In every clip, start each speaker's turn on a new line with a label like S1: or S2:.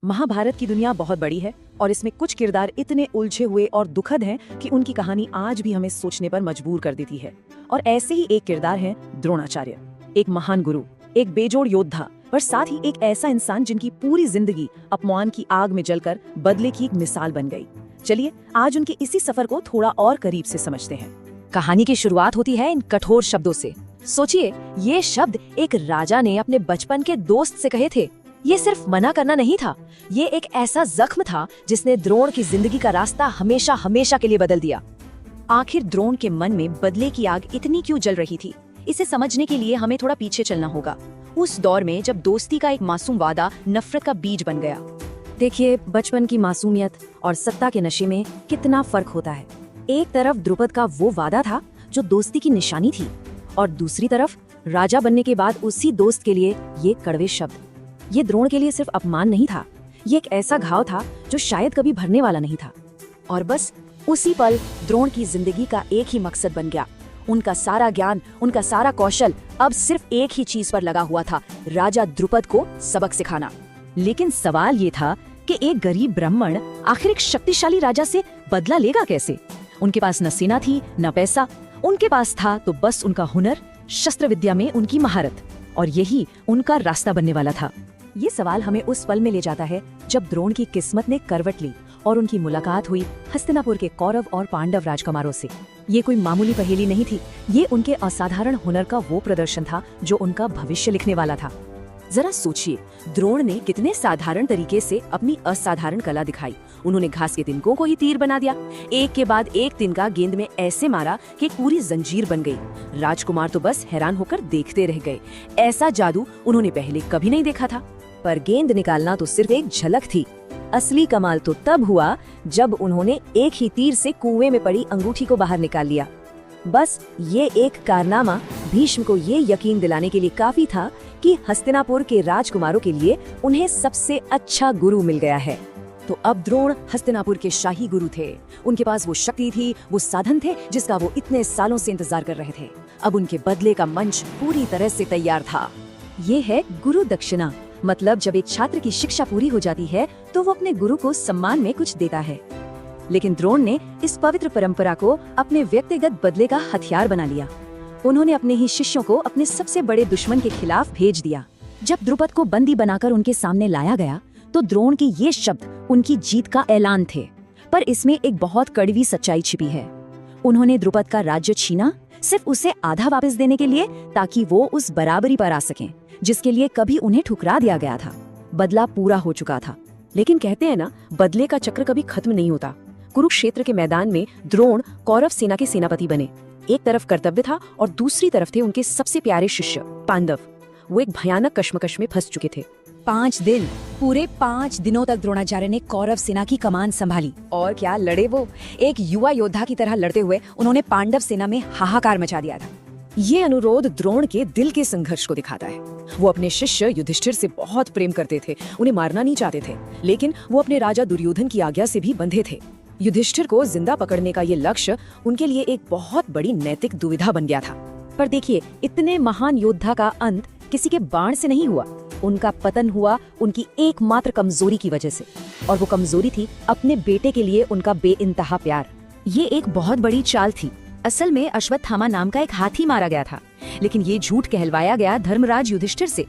S1: महाभारत की दुनिया बहुत बड़ी है और इसमें कुछ किरदार इतने उलझे हुए और दुखद हैं कि उनकी कहानी आज भी हमें सोचने पर मजबूर कर देती है। और ऐसे ही एक किरदार है द्रोणाचार्य, एक महान गुरु, एक बेजोड़ योद्धा, पर साथ ही एक ऐसा इंसान जिनकी पूरी जिंदगी अपमान की आग में जलकर बदले की एक मिसाल बन गई। चलिए आज उनके इसी सफर को थोड़ा और करीब से समझते हैं।
S2: कहानी की शुरुआत होती है इन कठोर शब्दों से। सोचिए, ये शब्द एक राजा ने अपने बचपन के दोस्त से कहे थे। ये सिर्फ मना करना नहीं था, ये एक ऐसा जख्म था जिसने द्रोण की जिंदगी का रास्ता हमेशा हमेशा के लिए बदल दिया।
S1: आखिर द्रोण के मन में बदले की आग इतनी क्यों जल रही थी, इसे समझने के लिए हमें थोड़ा पीछे चलना होगा, उस दौर में जब दोस्ती का एक मासूम वादा नफरत का बीज बन गया।
S2: देखिए, बचपन की मासूमियत और सत्ता के नशे में कितना फर्क होता है। एक तरफ द्रुपद का वो वादा था जो दोस्ती की निशानी थी, और दूसरी तरफ राजा बनने के बाद उसी दोस्त के लिए ये कड़वे शब्द। ये द्रोण के लिए सिर्फ अपमान नहीं था, ये एक ऐसा घाव था जो शायद कभी भरने वाला नहीं था। और बस उसी पल द्रोण की जिंदगी का एक ही मकसद बन गया। उनका सारा ज्ञान, उनका सारा कौशल अब सिर्फ एक ही चीज पर लगा हुआ था, राजा द्रुपद को सबक सिखाना।
S1: लेकिन सवाल ये था कि एक गरीब ब्राह्मण आखिर एक शक्तिशाली राजा से बदला लेगा कैसे? उनके पास न सेना थी न पैसा, उनके पास था तो बस उनका हुनर, शस्त्र विद्या में उनकी महारत, और यही उनका रास्ता बनने वाला था। ये सवाल हमें उस पल में ले जाता है जब द्रोण की किस्मत ने करवट ली और उनकी मुलाकात हुई हस्तिनापुर के कौरव और पांडव राजकुमारों से। ये कोई मामूली पहेली नहीं थी, ये उनके असाधारण हुनर का वो प्रदर्शन था जो उनका भविष्य लिखने वाला था। जरा सोचिए, द्रोण ने कितने साधारण तरीके से अपनी असाधारण कला दिखाई। उन्होंने घास के तिनकों को ही तीर बना दिया, एक के बाद एक तिनका गेंद में ऐसे मारा कि पूरी जंजीर बन गई। राजकुमार तो बस हैरान होकर देखते रह गए। ऐसा जादू उन्होंने पहले कभी नहीं देखा था।
S2: पर गेंद निकालना तो सिर्फ एक झलक थी, असली कमाल तो तब हुआ जब उन्होंने एक ही तीर से कुएं में पड़ी अंगूठी को बाहर निकाल लिया। बस ये एक कारनामा भीष्म को ये यकीन दिलाने के लिए काफी था कि हस्तिनापुर के राजकुमारों के लिए उन्हें सबसे अच्छा गुरु मिल गया है।
S1: तो अब द्रोण हस्तिनापुर के शाही गुरु थे। उनके पास वो शक्ति थी, वो साधन थे जिसका वो इतने सालों से इंतजार कर रहे थे। अब उनके बदले का मंच पूरी तरह से तैयार था।
S2: ये है गुरु दक्षिणा। मतलब जब एक छात्र की शिक्षा पूरी हो जाती है तो वो अपने गुरु को सम्मान में कुछ देता है। लेकिन द्रोण ने इस पवित्र परंपरा को अपने व्यक्तिगत बदले का हथियार बना लिया। उन्होंने अपने ही शिष्यों को अपने सबसे बड़े दुश्मन के खिलाफ भेज दिया। जब द्रुपद को बंदी बनाकर उनके सामने लाया गया तो द्रोण के ये शब्द उनकी जीत का ऐलान थे। पर इसमें एक बहुत कड़वी सच्चाई छिपी है। उन्होंने द्रुपद का राज्य छीना सिर्फ उसे आधा वापस देने के लिए, ताकि वो उस बराबरी पर आ सकें जिसके लिए कभी उन्हें ठुकरा दिया गया था। बदला पूरा हो चुका था।
S1: लेकिन कहते हैं ना, बदले का चक्र कभी खत्म नहीं होता। कुरुक्षेत्र के मैदान में द्रोण कौरव सेना के सेनापति बने। एक तरफ कर्तव्य था और दूसरी तरफ थे उनके सबसे प्यारे शिष्य पांडव। वो एक भयानक कश्मकश में फंस चुके थे।
S2: 5 दिन, पूरे 5 दिनों तक द्रोणाचार्य ने कौरव सेना की कमान संभाली। और क्या लड़े वो! एक युवा योद्धा की तरह लड़ते हुए उन्होंने पांडव सेना में हाहाकार मचा दिया था।
S1: ये अनुरोध द्रोण के दिल के संघर्ष को दिखाता है। वो अपने शिष्य युधिष्ठिर से बहुत प्रेम करते थे, उन्हें मारना नहीं चाहते थे, लेकिन वो अपने राजा दुर्योधन की आज्ञा से भी बंधे थे। युधिष्ठिर को जिंदा पकड़ने का ये लक्ष्य उनके लिए एक बहुत बड़ी नैतिक दुविधा बन गया था। पर देखिए, इतने महान योद्धा का अंत किसी के बाण से नहीं हुआ। उनका पतन हुआ उनकी एकमात्र कमजोरी की वजह से, और वो कमजोरी थी अपने बेटे के लिए उनका बेइंतहा प्यार। ये एक बहुत बड़ी चाल थी। असल में अश्वत्थामा नाम का एक हाथी मारा गया था, लेकिन ये झूठ कहलवाया गया धर्मराज युधिष्ठिर से,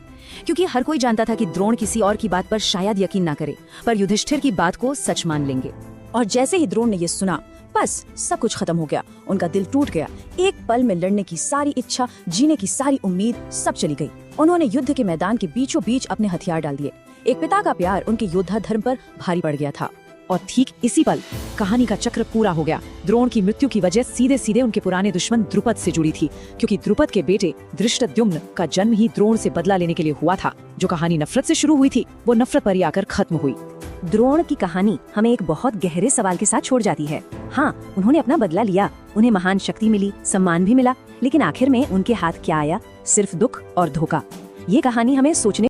S1: क्योंकि हर कोई जानता था कि द्रोण किसी और की बात पर शायद यकीन न करे, पर युधिष्ठिर की बात को सच मान लेंगे। और जैसे ही द्रोण ने ये सुना, बस सब कुछ खत्म हो गया। उनका दिल टूट गया। एक पल में लड़ने की सारी इच्छा, जीने की सारी उम्मीद सब चली गई। उन्होंने युद्ध के मैदान के बीचों बीच अपने हथियार डाल दिए। एक पिता का प्यार उनके योद्धा धर्म पर भारी पड़ गया था। और ठीक इसी पल कहानी का चक्र पूरा हो गया। द्रोण की मृत्यु की वजह सीधे सीधे उनके पुराने दुश्मन द्रुपद से जुड़ी थी, क्योंकि द्रुपद के बेटे धृष्टद्युम्न का जन्म ही द्रोण से बदला लेने के लिए हुआ था। जो कहानी नफरत से शुरू हुई थी, वो नफरत पर ही आकर खत्म हुई।
S2: द्रोण की कहानी हमें एक बहुत गहरे सवाल के साथ छोड़ जाती है। हाँ, उन्होंने अपना बदला लिया, उन्हें महान शक्ति मिली, सम्मान भी मिला, लेकिन आखिर में उनके हाथ क्या आया? सिर्फ दुख और धोखा। ये कहानी हमें सोचने